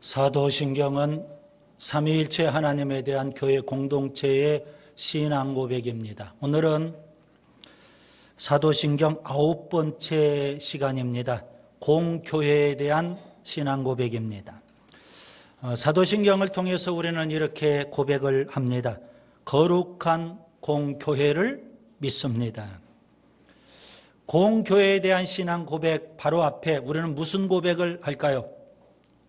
사도신경은 삼위일체 하나님에 대한 교회 공동체의 신앙 고백입니다. 오늘은 사도신경 9번째 시간입니다. 공교회에 대한 신앙 고백입니다. 사도신경을 통해서 우리는 이렇게 고백을 합니다. 거룩한 공교회를 믿습니다. 공교회에 대한 신앙 고백 바로 앞에 우리는 무슨 고백을 할까요?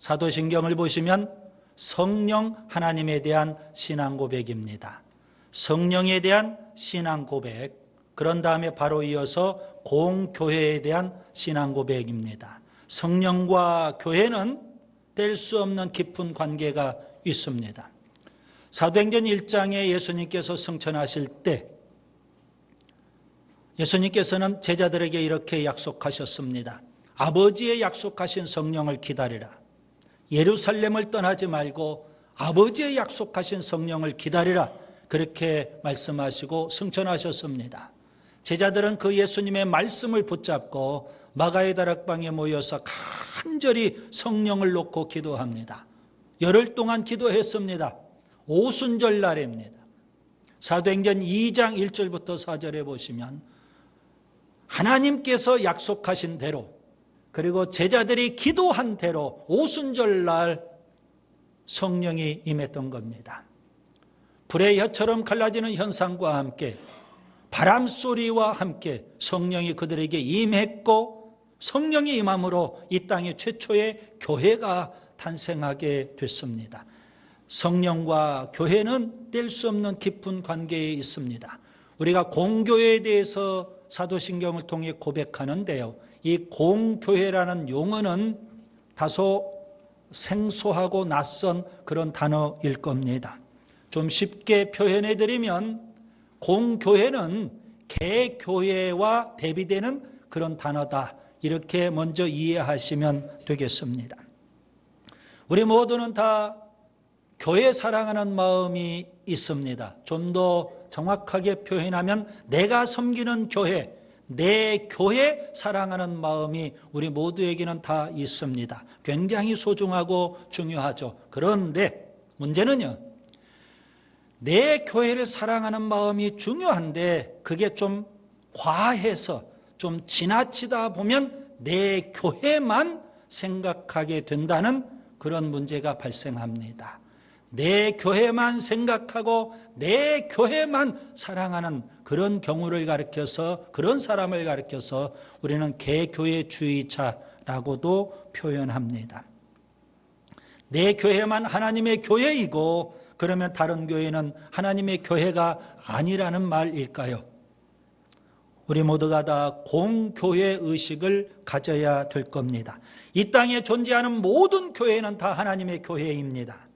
사도신경을 보시면 성령 하나님에 대한 신앙 고백입니다. 성령에 대한 신앙 고백, 그런 다음에 바로 이어서 공교회에 대한 신앙 고백입니다. 성령과 교회는 뗄 수 없는 깊은 관계가 있습니다. 사도행전 1장에 예수님께서 승천하실 때 예수님께서는 제자들에게 이렇게 약속하셨습니다. 아버지의 약속하신 성령을 기다리라. 예루살렘을 떠나지 말고 아버지의 약속하신 성령을 기다리라. 그렇게 말씀하시고 승천하셨습니다. 제자들은 그 예수님의 말씀을 붙잡고 마가의 다락방에 모여서 간절히 성령을 놓고 기도합니다. 열흘 동안 기도했습니다. 오순절 날입니다. 사도행전 2장 1절부터 4절에 보시면 하나님께서 약속하신 대로, 그리고 제자들이 기도한 대로 오순절 날 성령이 임했던 겁니다. 불의 혀처럼 갈라지는 현상과 함께 바람 소리와 함께 성령이 그들에게 임했고, 성령이 임함으로 이 땅의 최초의 교회가 탄생하게 됐습니다. 성령과 교회는 뗄 수 없는 깊은 관계에 있습니다. 우리가 공교회에 대해서 사도신경을 통해 고백하는데요, 이 공교회라는 용어는 다소 생소하고 낯선 그런 단어일 겁니다. 좀 쉽게 표현해 드리면 공교회는 개교회와 대비되는 그런 단어다, 이렇게 먼저 이해하시면 되겠습니다. 우리 모두는 다 교회 사랑하는 마음이 있습니다. 좀 더 정확하게 표현하면 내가 섬기는 교회, 내 교회 사랑하는 마음이 우리 모두에게는 다 있습니다. 굉장히 소중하고 중요하죠. 그런데 문제는요, 내 교회를 사랑하는 마음이 중요한데 그게 좀 과해서 좀 지나치다 보면 내 교회만 생각하게 된다는 그런 문제가 발생합니다. 내 교회만 생각하고 내 교회만 사랑하는 그런 경우를 가리켜서, 그런 사람을 가리켜서 우리는 개교회주의자라고도 표현합니다. 내 교회만 하나님의 교회이고 그러면 다른 교회는 하나님의 교회가 아니라는 말일까요? 우리 모두가 다 공교회 의식을 가져야 될 겁니다. 이 땅에 존재하는 모든 교회는 다 하나님의 교회입니다.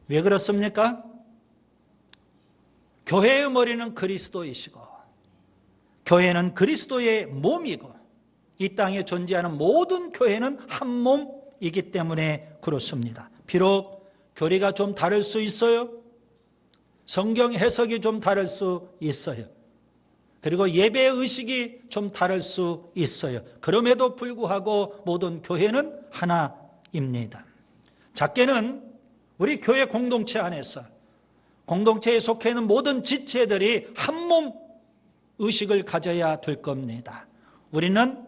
왜 그렇습니까? 교회의 머리는 그리스도이시고 교회는 그리스도의 몸이고 이 땅에 존재하는 모든 교회는 한 몸이기 때문에 그렇습니다. 비록 교리가 좀 다를 수 있어요. 성경 해석이 좀 다를 수 있어요. 그리고 예배 의식이 좀 다를 수 있어요. 그럼에도 불구하고 모든 교회는 하나입니다. 작게는 우리 교회 공동체 안에서, 공동체에 속해 있는 모든 지체들이 한 몸 의식을 가져야 될 겁니다. 우리는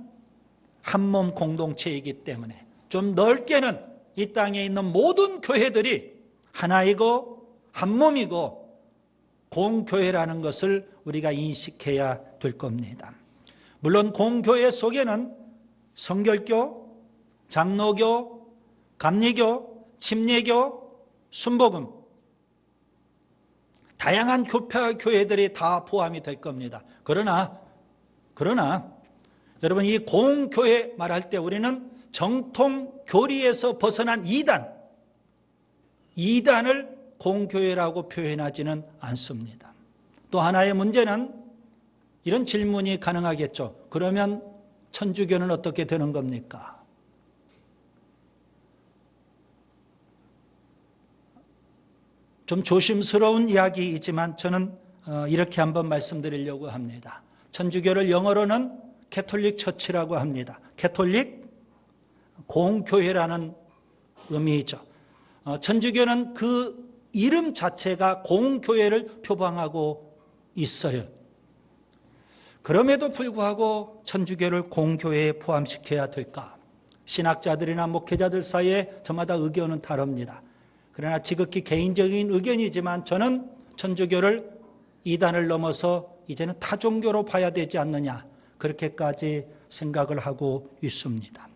한 몸 공동체이기 때문에 좀 넓게는 이 땅에 있는 모든 교회들이 하나이고 한 몸이고 공교회라는 것을 우리가 인식해야 될 겁니다. 물론 공교회 속에는 성결교, 장로교, 감리교, 침례교, 순복음, 다양한 교회들이 다 포함이 될 겁니다. 그러나 여러분, 이 공교회 말할 때 우리는 정통 교리에서 벗어난 이단을 공교회라고 표현하지는 않습니다. 또 하나의 문제는 이런 질문이 가능하겠죠. 그러면 천주교는 어떻게 되는 겁니까? 좀 조심스러운 이야기이지만 저는 이렇게 한번 말씀드리려고 합니다. 천주교를 영어로는 캐톨릭 처치라고 합니다. 캐톨릭 공교회라는 의미죠. 천주교는 그 이름 자체가 공교회를 표방하고 있어요. 그럼에도 불구하고 천주교를 공교회에 포함시켜야 될까? 신학자들이나 목회자들 사이에 저마다 의견은 다릅니다. 그러나 지극히 개인적인 의견이지만 저는 천주교를 이단을 넘어서 이제는 타종교로 봐야 되지 않느냐, 그렇게까지 생각을 하고 있습니다.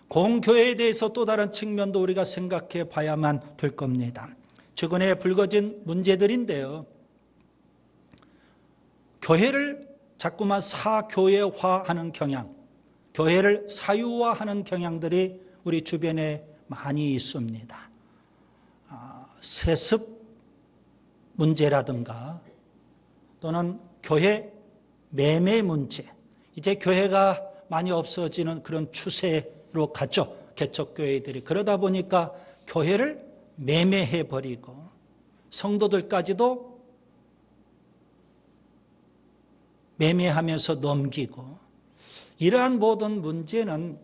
공교회에 대해서 또 다른 측면도 우리가 생각해 봐야만 될 겁니다. 최근에 불거진 문제들인데요. 교회를 자꾸만 사교회화하는 경향, 교회를 사유화하는 경향들이 우리 주변에 많이 있습니다. 세습 문제라든가 또는 교회 매매 문제, 이제 교회가 많이 없어지는 그런 추세로 갔죠. 개척교회들이. 그러다 보니까 교회를 매매해버리고 성도들까지도 매매하면서 넘기고, 이러한 모든 문제는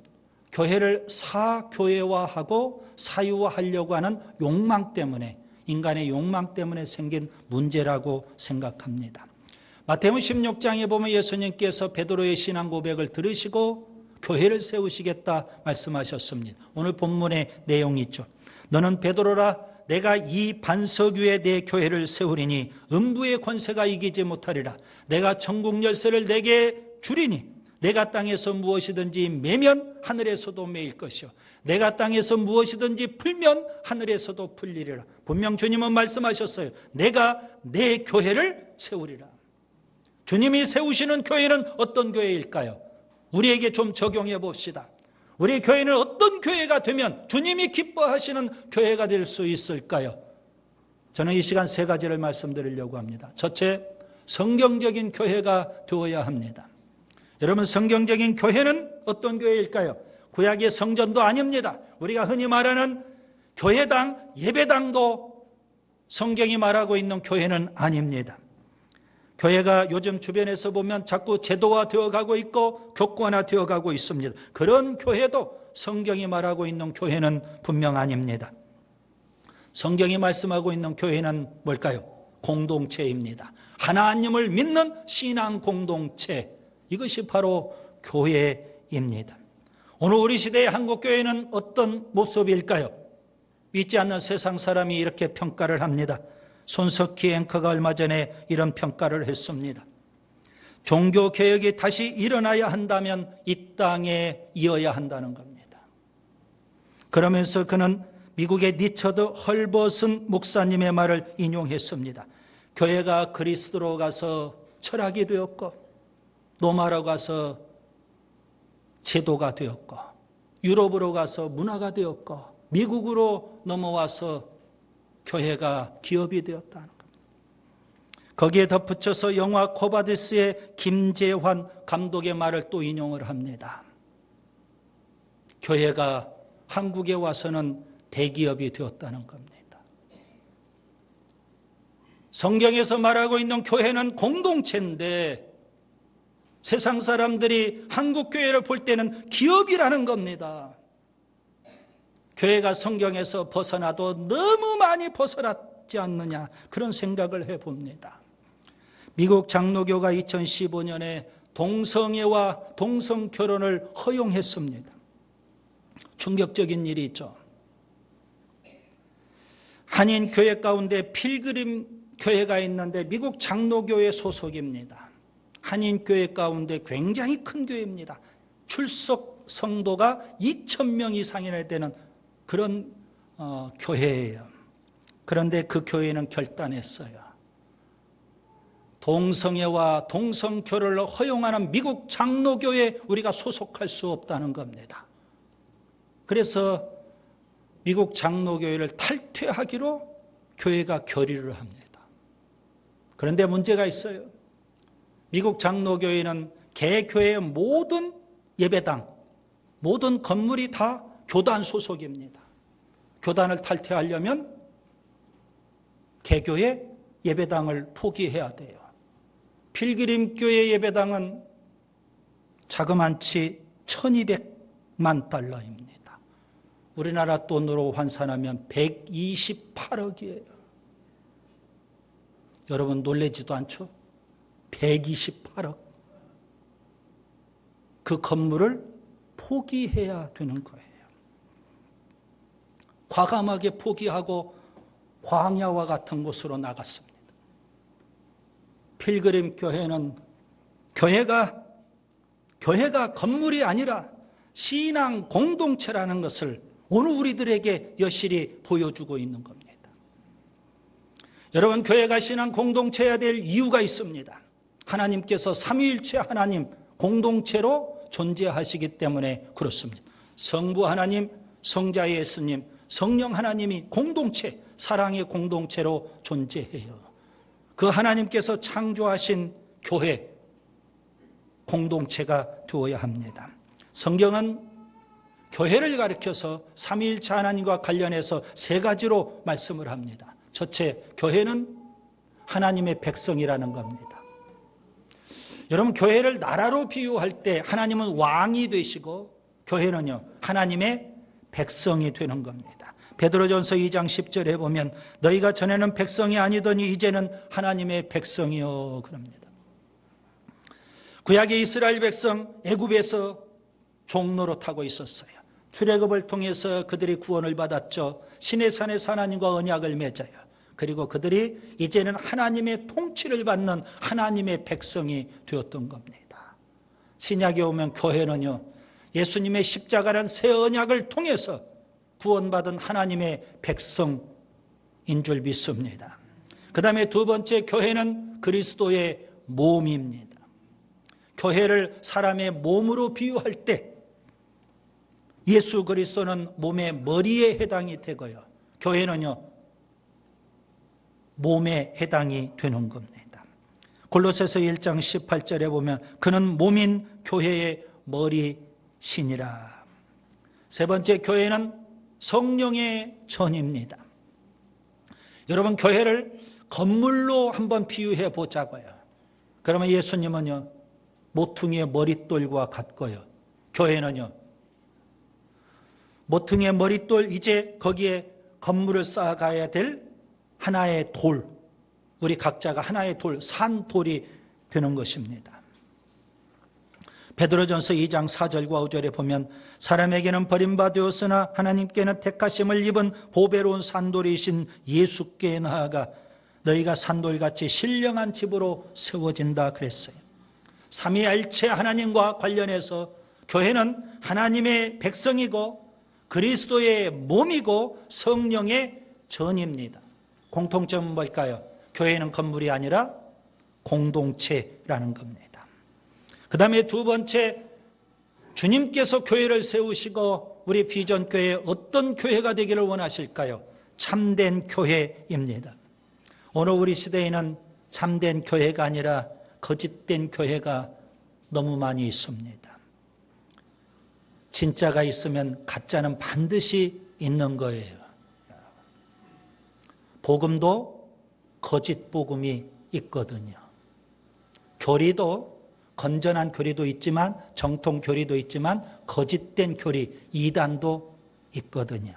교회를 사교회화하고 사유화하려고 하는 욕망 때문에, 인간의 욕망 때문에 생긴 문제라고 생각합니다. 마태복음 16장에 보면 예수님께서 베드로의 신앙 고백을 들으시고 교회를 세우시겠다 말씀하셨습니다. 오늘 본문의 내용이 있죠. 너는 베드로라, 내가 이 반석 위에 내 교회를 세우리니 음부의 권세가 이기지 못하리라. 내가 천국 열쇠를 내게 주리니 내가 땅에서 무엇이든지 매면 하늘에서도 매일 것이요 내가 땅에서 무엇이든지 풀면 하늘에서도 풀리리라. 분명 주님은 말씀하셨어요. 내가 내 교회를 세우리라. 주님이 세우시는 교회는 어떤 교회일까요? 우리에게 좀 적용해 봅시다. 우리 교회는 어떤 교회가 되면 주님이 기뻐하시는 교회가 될 수 있을까요? 저는 이 시간 세 가지를 말씀드리려고 합니다. 첫째, 성경적인 교회가 되어야 합니다. 여러분, 성경적인 교회는 어떤 교회일까요? 구약의 성전도 아닙니다. 우리가 흔히 말하는 교회당, 예배당도 성경이 말하고 있는 교회는 아닙니다. 교회가 요즘 주변에서 보면 자꾸 제도화되어 가고 있고 격관화되어 가고 있습니다. 그런 교회도 성경이 말하고 있는 교회는 분명 아닙니다. 성경이 말씀하고 있는 교회는 뭘까요? 공동체입니다. 하나님을 믿는 신앙 공동체, 이것이 바로 교회입니다. 오늘 우리 시대의 한국교회는 어떤 모습일까요? 믿지 않는 세상 사람이 이렇게 평가를 합니다. 손석희 앵커가 얼마 전에 이런 평가를 했습니다. 종교개혁이 다시 일어나야 한다면 이 땅에 이어야 한다는 겁니다. 그러면서 그는 미국의 리처드 헐버슨 목사님의 말을 인용했습니다. 교회가 그리스도로 가서 철학이 되었고, 로마로 가서 제도가 되었고, 유럽으로 가서 문화가 되었고, 미국으로 넘어와서 교회가 기업이 되었다는 겁니다. 거기에 덧붙여서 영화 코바디스의 김재환 감독의 말을 또 인용을 합니다. 교회가 한국에 와서는 대기업이 되었다는 겁니다. 성경에서 말하고 있는 교회는 공동체인데 세상 사람들이 한국 교회를 볼 때는 기업이라는 겁니다. 교회가 성경에서 벗어나도 너무 많이 벗어났지 않느냐, 그런 생각을 해봅니다. 미국 장로교가 2015년에 동성애와 동성결혼을 허용했습니다. 충격적인 일이 있죠. 한인교회 가운데 필그림 교회가 있는데 미국 장로교회 소속입니다. 한인교회 가운데 굉장히 큰 교회입니다. 출석 성도가 2,000명 이상이나 되는 그런 교회예요. 그런데 그 교회는 결단했어요. 동성애와 동성결혼을 허용하는 미국 장로교회에 우리가 소속할 수 없다는 겁니다. 그래서 미국 장로교회를 탈퇴하기로 교회가 결의를 합니다. 그런데 문제가 있어요. 미국 장로교회는 개교회의 모든 예배당, 모든 건물이 다 교단 소속입니다. 교단을 탈퇴하려면 개교의 예배당을 포기해야 돼요. 필그림교회 예배당은 자그만치 $1,200만 입니다. 우리나라 돈으로 환산하면 128억이에요. 여러분 놀라지도 않죠? 128억. 그 건물을 포기해야 되는 거예요. 과감하게 포기하고 광야와 같은 곳으로 나갔습니다. 필그림 교회는 교회가 건물이 아니라 신앙 공동체라는 것을 오늘 우리들에게 여실히 보여주고 있는 겁니다. 여러분, 교회가 신앙 공동체여야 될 이유가 있습니다. 하나님께서 삼위일체 하나님 공동체로 존재하시기 때문에 그렇습니다. 성부 하나님, 성자 예수님, 성령 하나님이 공동체, 사랑의 공동체로 존재해요. 그 하나님께서 창조하신 교회 공동체가 되어야 합니다. 성경은 교회를 가리켜서 삼위일체 하나님과 관련해서 세 가지로 말씀을 합니다. 첫째, 교회는 하나님의 백성이라는 겁니다. 여러분, 교회를 나라로 비유할 때 하나님은 왕이 되시고 교회는요, 하나님의 백성이 되는 겁니다. 베드로전서 2장 10절에 보면 너희가 전에는 백성이 아니더니 이제는 하나님의 백성이요 그럽니다. 구약의 이스라엘 백성 애굽에서 종노릇하고 있었어요. 출애굽을 통해서 그들이 구원을 받았죠. 시내산에서 하나님과 언약을 맺어요. 그리고 그들이 이제는 하나님의 통치를 받는 하나님의 백성이 되었던 겁니다. 신약에 오면 교회는요, 예수님의 십자가라는 새 언약을 통해서 구원받은 하나님의 백성인 줄 믿습니다. 그 다음에 두 번째, 교회는 그리스도의 몸입니다. 교회를 사람의 몸으로 비유할 때 예수 그리스도는 몸의 머리에 해당이 되고요, 교회는요 몸에 해당이 되는 겁니다. 골로새서 1장 18절에 보면 그는 몸인 교회의 머리시니라. 세 번째, 교회는 성령의 전입니다. 여러분, 교회를 건물로 한번 비유해 보자고요. 그러면 예수님은요 모퉁이의 머릿돌과 같고요, 교회는요 모퉁이의 머릿돌, 이제 거기에 건물을 쌓아가야 될 하나의 돌, 우리 각자가 하나의 돌, 산돌이 되는 것입니다. 베드로전서 2장 4절과 5절에 보면 사람에게는 버림받았으나 하나님께는 택하심을 입은 보배로운 산돌이신 예수께 나아가 너희가 산돌같이 신령한 집으로 세워진다 그랬어요. 삼위일체 하나님과 관련해서 교회는 하나님의 백성이고 그리스도의 몸이고 성령의 전입니다. 공통점은 뭘까요? 교회는 건물이 아니라 공동체라는 겁니다. 그 다음에 두 번째, 주님께서 교회를 세우시고 우리 비전교회 어떤 교회가 되기를 원하실까요? 참된 교회입니다. 오늘 우리 시대에는 참된 교회가 아니라 거짓된 교회가 너무 많이 있습니다. 진짜가 있으면 가짜는 반드시 있는 거예요. 복음도 거짓 복음이 있거든요. 교리도 건전한 교리도 있지만, 정통 교리도 있지만 거짓된 교리, 이단도 있거든요.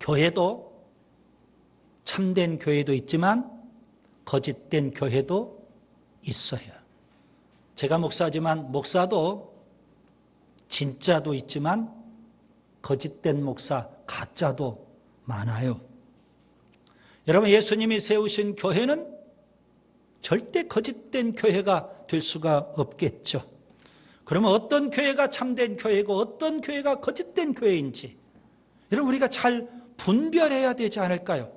교회도 참된 교회도 있지만 거짓된 교회도 있어요. 제가 목사지만 목사도 진짜도 있지만 거짓된 목사, 가짜도 많아요. 여러분, 예수님이 세우신 교회는 절대 거짓된 교회가 될 수가 없겠죠. 그러면 어떤 교회가 참된 교회고 어떤 교회가 거짓된 교회인지 여러분, 우리가 잘 분별해야 되지 않을까요?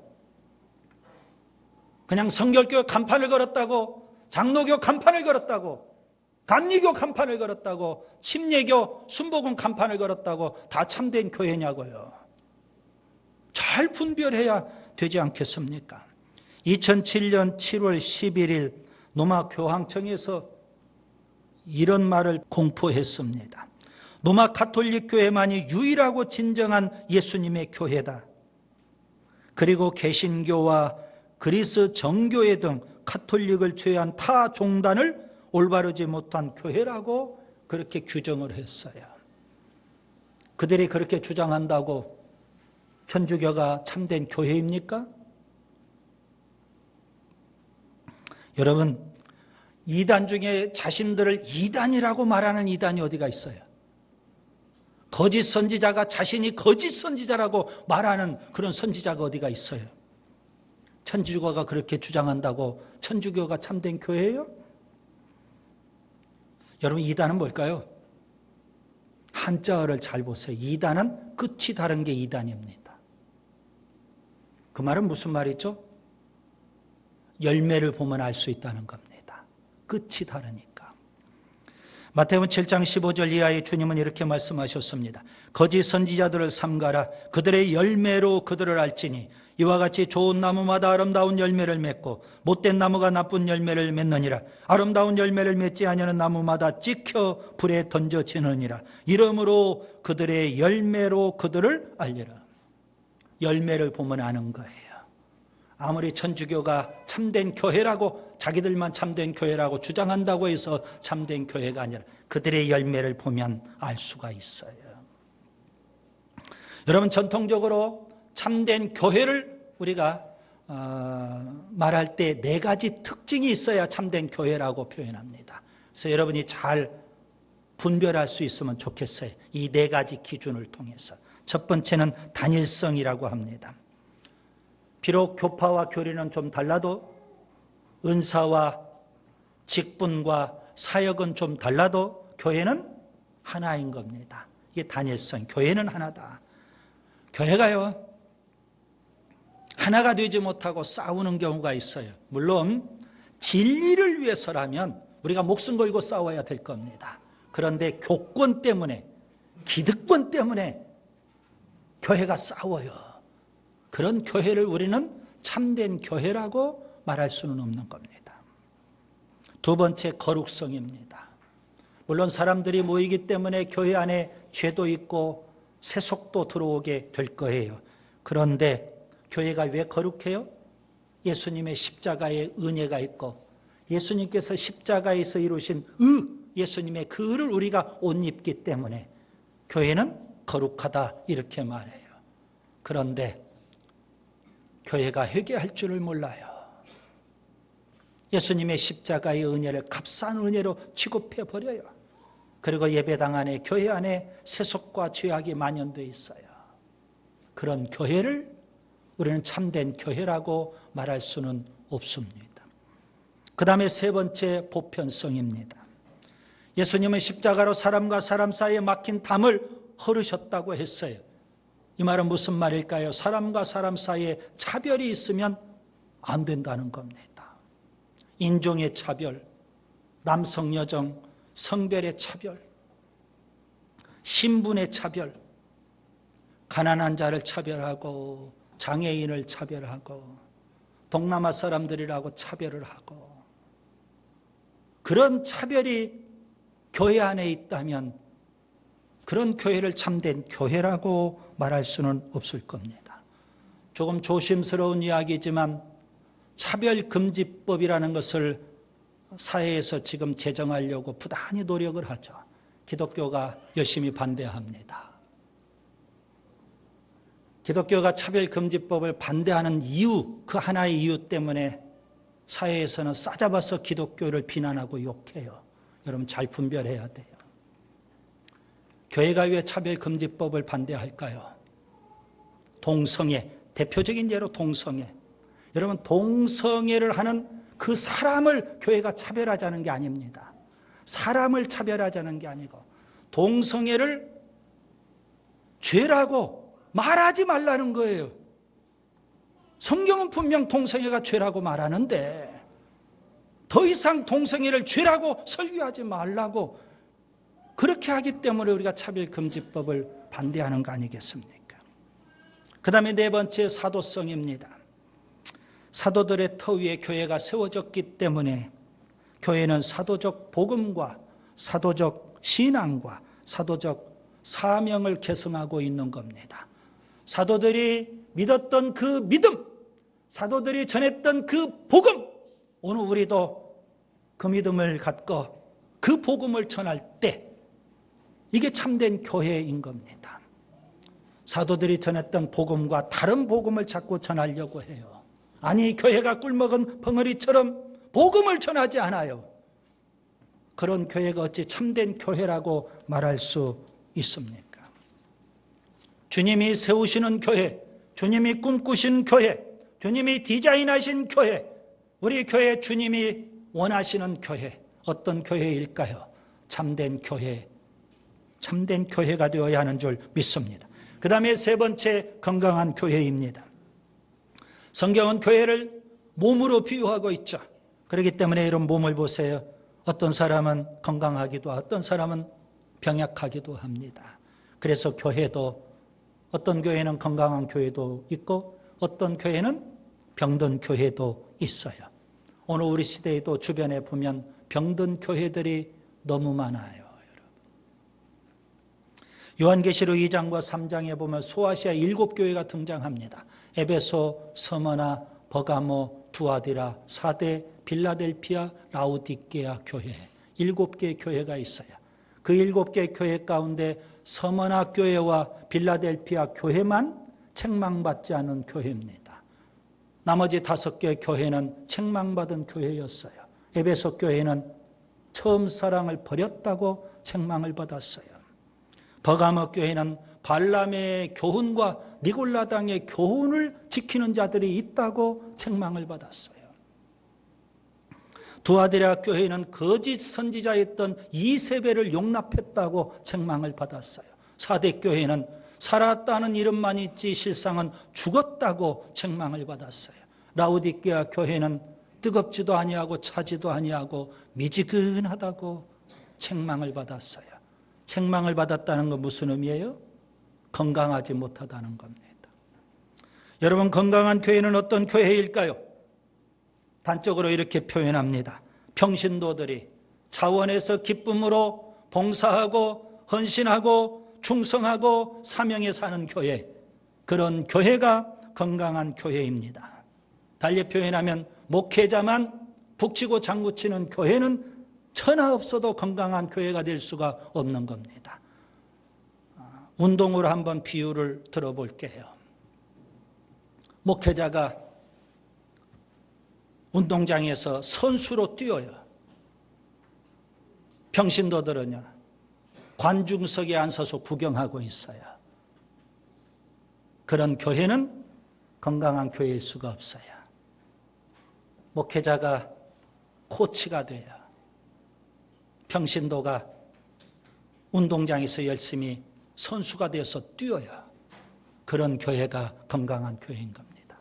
그냥 성결교 간판을 걸었다고, 장로교 간판을 걸었다고, 감리교 간판을 걸었다고, 침례교 순복음 간판을 걸었다고 다 참된 교회냐고요. 잘 분별해야 되지 않겠습니까? 2007년 7월 11일 노마 교황청에서 이런 말을 공포했습니다. 노마 가톨릭 교회만이 유일하고 진정한 예수님의 교회다. 그리고 개신교와 그리스 정교회 등 가톨릭을 제외한 타 종단을 올바르지 못한 교회라고 그렇게 규정을 했어요. 그들이 그렇게 주장한다고 천주교가 참된 교회입니까? 여러분, 이단 중에 자신들을 이단이라고 말하는 이단이 어디가 있어요? 거짓 선지자가 자신이 거짓 선지자라고 말하는 그런 선지자가 어디가 있어요? 천주교가 그렇게 주장한다고 천주교가 참된 교회예요? 여러분, 이단은 뭘까요? 한자어를 잘 보세요. 이단은 끝이 다른 게 이단입니다. 그 말은 무슨 말이죠? 열매를 보면 알 수 있다는 겁니다. 끝이 다르니까. 마태복음 7장 15절 이하에 주님은 이렇게 말씀하셨습니다. 거짓 선지자들을 삼가라. 그들의 열매로 그들을 알지니 이와 같이 좋은 나무마다 아름다운 열매를 맺고 못된 나무가 나쁜 열매를 맺느니라. 아름다운 열매를 맺지 아니하는 나무마다 찍혀 불에 던져지느니라. 이러므로 그들의 열매로 그들을 알리라. 열매를 보면 아는 거예요. 아무리 천주교가 참된 교회라고 자기들만 참된 교회라고 주장한다고 해서 참된 교회가 아니라 그들의 열매를 보면 알 수가 있어요. 여러분, 전통적으로 참된 교회를 우리가 말할 때 네 가지 특징이 있어야 참된 교회라고 표현합니다. 그래서 여러분이 잘 분별할 수 있으면 좋겠어요. 이 네 가지 기준을 통해서. 첫 번째는 단일성이라고 합니다. 비록 교파와 교리는 좀 달라도 은사와 직분과 사역은 좀 달라도 교회는 하나인 겁니다. 이게 단일성. 교회는 하나다. 교회가요, 하나가 되지 못하고 싸우는 경우가 있어요. 물론 진리를 위해서라면 우리가 목숨 걸고 싸워야 될 겁니다. 그런데 교권 때문에, 기득권 때문에 교회가 싸워요. 그런 교회를 우리는 참된 교회라고 말할 수는 없는 겁니다. 두 번째, 거룩성입니다. 물론 사람들이 모이기 때문에 교회 안에 죄도 있고 세속도 들어오게 될 거예요. 그런데 교회가 왜 거룩해요? 예수님의 십자가의 은혜가 있고 예수님께서 십자가에서 이루신 예수님의 그 의를 우리가 옷 입기 때문에 교회는 거룩하다, 이렇게 말해요. 그런데 교회가 회개할 줄을 몰라요. 예수님의 십자가의 은혜를 값싼 은혜로 취급해버려요. 그리고 예배당 안에, 교회 안에 세속과 죄악이 만연되어 있어요. 그런 교회를 우리는 참된 교회라고 말할 수는 없습니다. 그 다음에 세 번째, 보편성입니다. 예수님은 십자가로 사람과 사람 사이에 막힌 담을 헐으셨다고 했어요. 이 말은 무슨 말일까요? 사람과 사람 사이에 차별이 있으면 안 된다는 겁니다. 인종의 차별, 남성, 여성, 성별의 차별, 신분의 차별, 가난한 자를 차별하고 장애인을 차별하고 동남아 사람들이라고 차별을 하고, 그런 차별이 교회 안에 있다면 그런 교회를 참된 교회라고 말할 수는 없을 겁니다. 조금 조심스러운 이야기지만 차별금지법이라는 것을 사회에서 지금 제정하려고 부단히 노력을 하죠. 기독교가 열심히 반대합니다. 기독교가 차별금지법을 반대하는 이유, 그 하나의 이유 때문에 사회에서는 싸잡아서 기독교를 비난하고 욕해요. 여러분, 잘 분별해야 돼요. 교회가 왜 차별금지법을 반대할까요? 동성애, 대표적인 예로 동성애. 여러분, 동성애를 하는 그 사람을 교회가 차별하자는 게 아닙니다. 사람을 차별하자는 게 아니고 동성애를 죄라고 말하지 말라는 거예요. 성경은 분명 동성애가 죄라고 말하는데 더 이상 동성애를 죄라고 설교하지 말라고 그렇게 하기 때문에 우리가 차별금지법을 반대하는 거 아니겠습니까? 그 다음에 네 번째, 사도성입니다. 사도들의 터 위에 교회가 세워졌기 때문에 교회는 사도적 복음과 사도적 신앙과 사도적 사명을 계승하고 있는 겁니다. 사도들이 믿었던 그 믿음, 사도들이 전했던 그 복음, 오늘 우리도 그 믿음을 갖고 그 복음을 전할 때 이게 참된 교회인 겁니다. 사도들이 전했던 복음과 다른 복음을 자꾸 전하려고 해요. 아니, 교회가 꿀먹은 벙어리처럼 복음을 전하지 않아요. 그런 교회가 어찌 참된 교회라고 말할 수 있습니까? 주님이 세우시는 교회, 주님이 꿈꾸신 교회, 주님이 디자인하신 교회, 우리 교회 주님이 원하시는 교회, 어떤 교회일까요? 참된 교회, 참된 교회가 되어야 하는 줄 믿습니다. 그 다음에 세 번째, 건강한 교회입니다. 성경은 교회를 몸으로 비유하고 있죠. 그렇기 때문에 이런 몸을 보세요. 어떤 사람은 건강하기도 하고 어떤 사람은 병약하기도 합니다. 그래서 교회도 어떤 교회는 건강한 교회도 있고 어떤 교회는 병든 교회도 있어요. 오늘 우리 시대에도 주변에 보면 병든 교회들이 너무 많아요. 요한계시록 2장과 3장에 보면 소아시아 7교회가 등장합니다. 에베소, 서머나, 버가모, 두아디라, 사데, 빌라델피아, 라우디게아 교회 7개의 교회가 있어요. 그 7개의 교회 가운데 서머나 교회와 빌라델피아 교회만 책망받지 않은 교회입니다. 나머지 5개의 교회는 책망받은 교회였어요. 에베소 교회는 처음 사랑을 버렸다고 책망을 받았어요. 버가모 교회는 발람의 교훈과 니골라당의 교훈을 지키는 자들이 있다고 책망을 받았어요. 두아디라 교회는 거짓 선지자였던 이세벨을 용납했다고 책망을 받았어요. 사대 교회는 살았다는 이름만 있지 실상은 죽었다고 책망을 받았어요. 라우디게아 교회는 뜨겁지도 아니하고 차지도 아니하고 미지근하다고 책망을 받았어요. 책망을 받았다는 건 무슨 의미예요? 건강하지 못하다는 겁니다. 여러분, 건강한 교회는 어떤 교회일까요? 단적으로 이렇게 표현합니다. 평신도들이 자원에서 기쁨으로 봉사하고 헌신하고 충성하고 사명에 사는 교회, 그런 교회가 건강한 교회입니다. 달리 표현하면 목회자만 북치고 장구치는 교회는 천하 없어도 건강한 교회가 될 수가 없는 겁니다. 운동으로 한번 비유를 들어볼게요. 목회자가 운동장에서 선수로 뛰어요. 평신도들은요, 관중석에 앉아서 구경하고 있어요. 그런 교회는 건강한 교회일 수가 없어요. 목회자가 코치가 돼요. 평신도가 운동장에서 열심히 선수가 되어서 뛰어요. 그런 교회가 건강한 교회인 겁니다.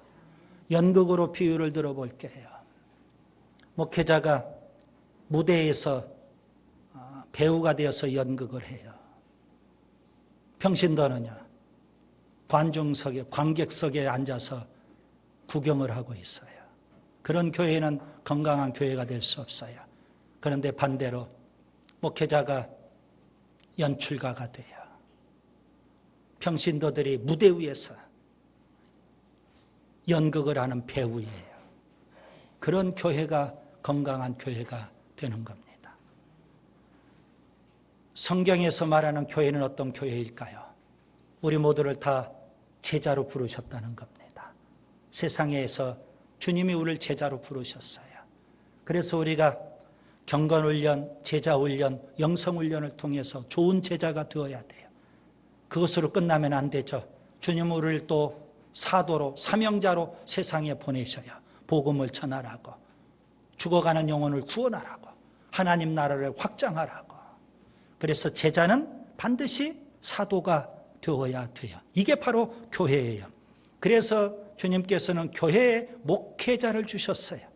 연극으로 비유를 들어볼게요. 목회자가 무대에서 배우가 되어서 연극을 해요. 평신도는요, 관중석에, 관객석에 앉아서 구경을 하고 있어요. 그런 교회는 건강한 교회가 될 수 없어요. 그런데 반대로 목회자가 연출가가 돼요. 평신도들이 무대 위에서 연극을 하는 배우예요. 그런 교회가 건강한 교회가 되는 겁니다. 성경에서 말하는 교회는 어떤 교회일까요? 우리 모두를 다 제자로 부르셨다는 겁니다. 세상에서 주님이 우리를 제자로 부르셨어요. 그래서 우리가 경건훈련, 제자훈련, 영성훈련을 통해서 좋은 제자가 되어야 돼요. 그것으로 끝나면 안 되죠. 주님은 우리를 또 사도로, 사명자로 세상에 보내셔요. 복음을 전하라고, 죽어가는 영혼을 구원하라고, 하나님 나라를 확장하라고. 그래서 제자는 반드시 사도가 되어야 돼요. 이게 바로 교회예요. 그래서 주님께서는 교회에 목회자를 주셨어요.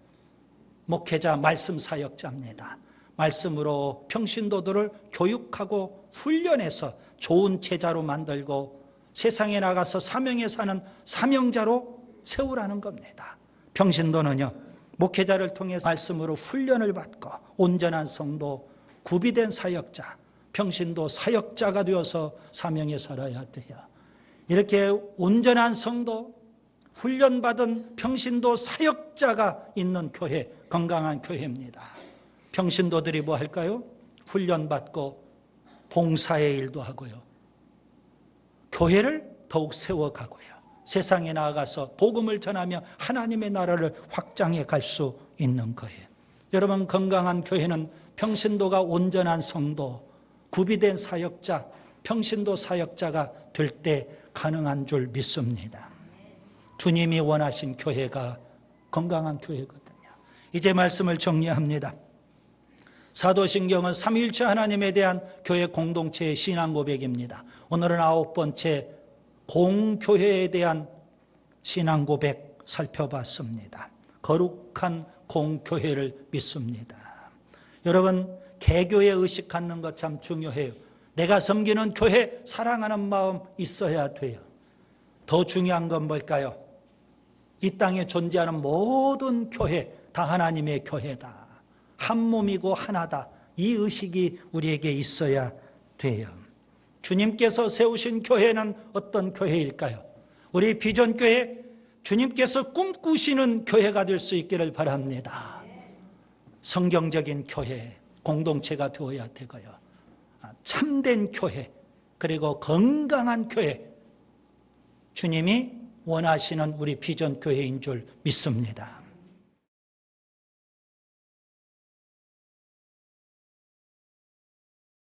목회자, 말씀 사역자입니다. 말씀으로 평신도들을 교육하고 훈련해서 좋은 제자로 만들고 세상에 나가서 사명에 사는 사명자로 세우라는 겁니다. 평신도는요, 목회자를 통해서 말씀으로 훈련을 받고 온전한 성도, 구비된 사역자, 평신도 사역자가 되어서 사명에 살아야 돼요. 이렇게 온전한 성도, 훈련받은 평신도 사역자가 있는 교회, 건강한 교회입니다. 평신도들이 뭐 할까요? 훈련받고 봉사의 일도 하고요. 교회를 더욱 세워가고요. 세상에 나아가서 복음을 전하며 하나님의 나라를 확장해 갈 수 있는 거예요. 여러분, 건강한 교회는 평신도가 온전한 성도, 구비된 사역자, 평신도 사역자가 될 때 가능한 줄 믿습니다. 주님이 원하신 교회가 건강한 교회거든요. 이제 말씀을 정리합니다. 사도신경은 삼위일체 하나님에 대한 교회 공동체의 신앙 고백입니다. 오늘은 9번째 공교회에 대한 신앙 고백 살펴봤습니다. 거룩한 공교회를 믿습니다. 여러분, 개교의 의식 갖는 것 참 중요해요. 내가 섬기는 교회 사랑하는 마음 있어야 돼요. 더 중요한 건 뭘까요? 이 땅에 존재하는 모든 교회 다 하나님의 교회다. 한 몸이고 하나다. 이 의식이 우리에게 있어야 돼요. 주님께서 세우신 교회는 어떤 교회일까요? 우리 비전교회, 주님께서 꿈꾸시는 교회가 될 수 있기를 바랍니다. 성경적인 교회, 공동체가 되어야 되고요. 참된 교회, 그리고 건강한 교회, 주님이 원하시는 우리 비전교회인 줄 믿습니다.